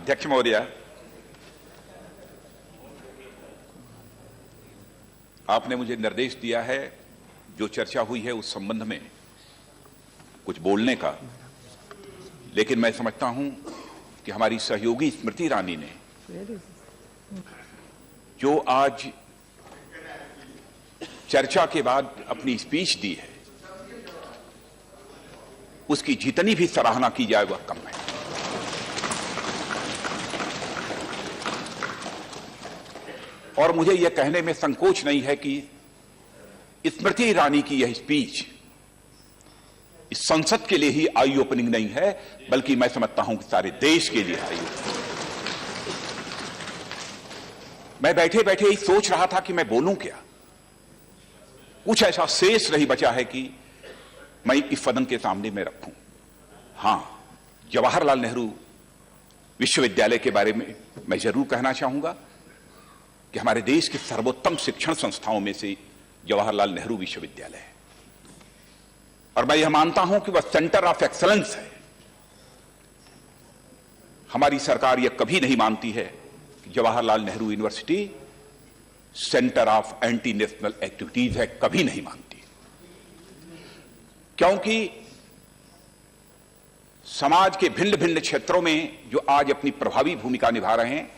अध्यक्ष महोदय, आपने मुझे निर्देश दिया है जो चर्चा हुई है उस संबंध में कुछ बोलने का, लेकिन मैं समझता हूं कि हमारी सहयोगी स्मृति ईरानी ने जो आज चर्चा के बाद अपनी स्पीच दी है उसकी जितनी भी सराहना की जाए वह कम है। और मुझे यह कहने में संकोच नहीं है कि स्मृति ईरानी की यह स्पीच इस संसद के लिए ही आई ओपनिंग नहीं है, बल्कि मैं समझता हूं कि सारे देश के लिए आई ओपनिंग। मैं बैठे बैठे ही सोच रहा था कि मैं बोलूं क्या। कुछ ऐसा शेष नहीं बचा है कि मैं इस सदन के सामने में रखूं। हां, जवाहरलाल नेहरू विश्वविद्यालय के बारे में मैं जरूर कहना चाहूंगा कि हमारे देश की सर्वोत्तम शिक्षण संस्थाओं में से जवाहरलाल नेहरू विश्वविद्यालय है और मैं यह मानता हूं कि वह सेंटर ऑफ एक्सीलेंस है। हमारी सरकार यह कभी नहीं मानती है कि Jawaharlal Nehru university centre of anti national activities है, कभी नहीं मानती, क्योंकि समाज के भिन्न भिन्न क्षेत्रों में जो आज अपनी प्रभावी भूमिका निभा रहे हैं,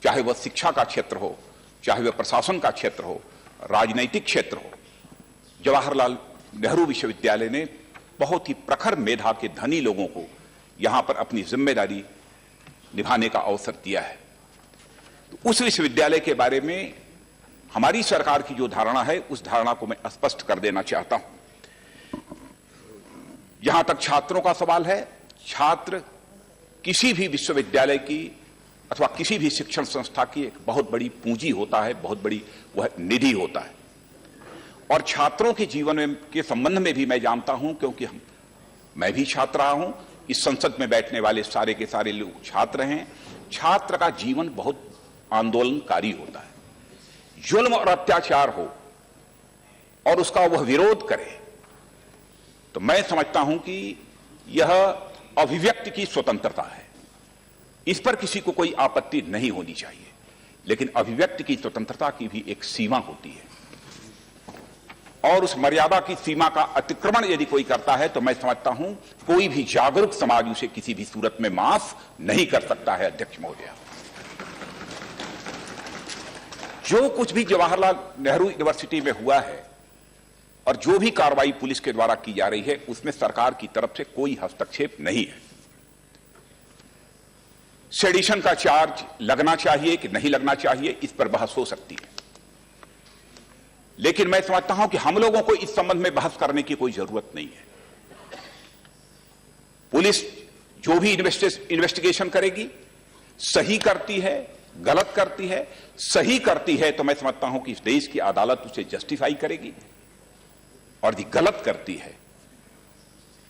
चाहे वह शिक्षा का क्षेत्र हो, चाहे वह प्रशासन का क्षेत्र हो, राजनीतिक क्षेत्र हो, जवाहरलाल नेहरू विश्वविद्यालय ने बहुत ही प्रखर मेधा के धनी लोगों को यहां पर अपनी जिम्मेदारी निभाने का अवसर दिया है। तो उस विश्वविद्यालय के बारे में हमारी सरकार की जो धारणा है उस धारणा को मैं स्पष्ट कर देना चाहता हूं। जहां तक छात्रों का सवाल है, छात्र किसी भी विश्वविद्यालय की अथवा किसी भी शिक्षण संस्था की एक बहुत बड़ी पूंजी होता है, बहुत बड़ी वह निधि होता है। और छात्रों के जीवन में के संबंध में भी मैं जानता हूं, क्योंकि मैं भी छात्र रहा हूं, इस संसद में बैठने वाले सारे के सारे लोग छात्र हैं। छात्र का जीवन बहुत आंदोलनकारी होता है। जुल्म और अत्याचार हो और उसका वह विरोध करे तो मैं समझता हूं कि यह अभिव्यक्ति की स्वतंत्रता है, इस पर किसी को कोई आपत्ति नहीं होनी चाहिए। लेकिन अभिव्यक्ति की स्वतंत्रता की भी एक सीमा होती है और उस मर्यादा की सीमा का अतिक्रमण यदि कोई करता है तो मैं समझता हूं कोई भी जागरूक समाज उसे किसी भी सूरत में माफ नहीं कर सकता है। अध्यक्ष महोदय, जो कुछ भी जवाहरलाल नेहरू यूनिवर्सिटी में हुआ है और जो भी कार्रवाई पुलिस के द्वारा की जा रही है उसमें सरकार की तरफ से कोई हस्तक्षेप नहीं है। सेडिशन का चार्ज लगना चाहिए कि नहीं लगना चाहिए, इस पर बहस हो सकती है, लेकिन मैं समझता हूं कि हम लोगों को इस संबंध में बहस करने की कोई जरूरत नहीं है। पुलिस जो भी इन्वेस्टिगेशन करेगी, सही करती है, गलत करती है, सही करती है तो मैं समझता हूं कि इस देश की अदालत उसे जस्टिफाई करेगी, और यदि गलत करती है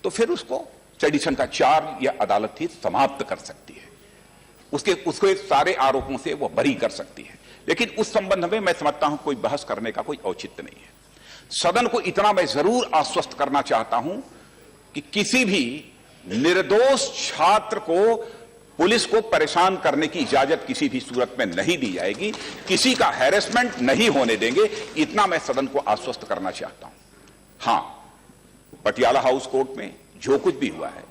तो फिर उसको सेडिशन का चार्ज या अदालत ही समाप्त कर सकती है, उसके सारे आरोपों से वो बरी कर सकती है। लेकिन उस संबंध में मैं समझता हूं कोई बहस करने का कोई औचित्य नहीं है। सदन को इतना मैं जरूर आश्वस्त करना चाहता हूं कि किसी भी निर्दोष छात्र को पुलिस को परेशान करने की इजाजत किसी भी सूरत में नहीं दी जाएगी, किसी का हैरेसमेंट नहीं होने देंगे, इतना मैं सदन को आश्वस्त करना चाहता हूं। हां, पटियाला हाउस कोर्ट में जो कुछ भी हुआ है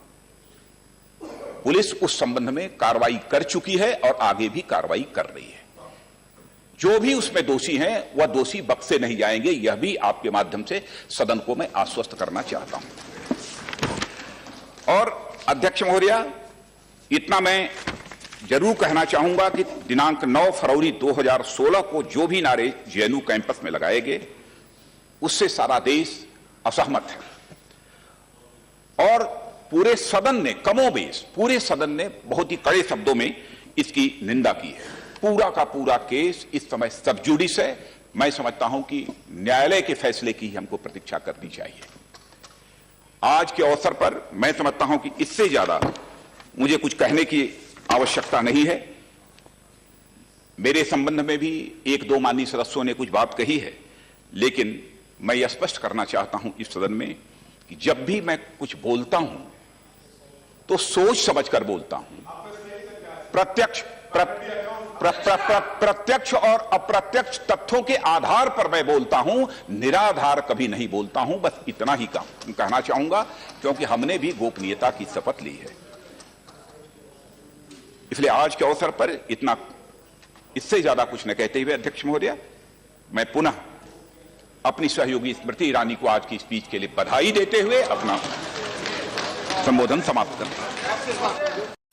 पुलिस उस संबंध में कार्रवाई कर चुकी है और आगे भी कार्रवाई कर रही है। जो भी उसमें दोषी हैं वह दोषी बख्शे नहीं जाएंगे, यह भी आपके माध्यम से सदन को मैं आश्वस्त करना चाहता हूं। और अध्यक्ष महोदय, इतना मैं जरूर कहना चाहूंगा कि दिनांक 9 फरवरी 2016 को जो भी नारे जेएनयू कैंपस में लगाए गए उससे सारा देश असहमत है और पूरे सदन ने, कमोबेश पूरे सदन ने बहुत ही कड़े शब्दों में इसकी निंदा की है। पूरा का पूरा केस इस समय सब जुडिस है। मैं समझता हूं कि न्यायालय के फैसले की हमको प्रतीक्षा करनी चाहिए। आज के अवसर पर मैं समझता हूं कि इससे ज्यादा मुझे कुछ कहने की आवश्यकता नहीं है। मेरे संबंध में भी एक दो माननीय सदस्यों ने कुछ बात कही है, लेकिन मैं यह स्पष्ट करना चाहता हूं इस सदन में कि जब भी मैं कुछ बोलता हूं तो सोच समझकर बोलता हूं। प्रत्यक्ष और अप्रत्यक्ष तथ्यों के आधार पर मैं बोलता हूं, निराधार कभी नहीं बोलता हूं। बस इतना ही कहना चाहूंगा, क्योंकि हमने भी गोपनीयता की शपथ ली है। इसलिए आज के अवसर पर इतना, इससे ज्यादा कुछ न कहते हुए अध्यक्ष महोदय, मैं पुनः अपनी सहयोगी स्मृति ईरानी को आज की स्पीच के लिए बधाई देते हुए अपना संबोधन समाप्त करता हूं।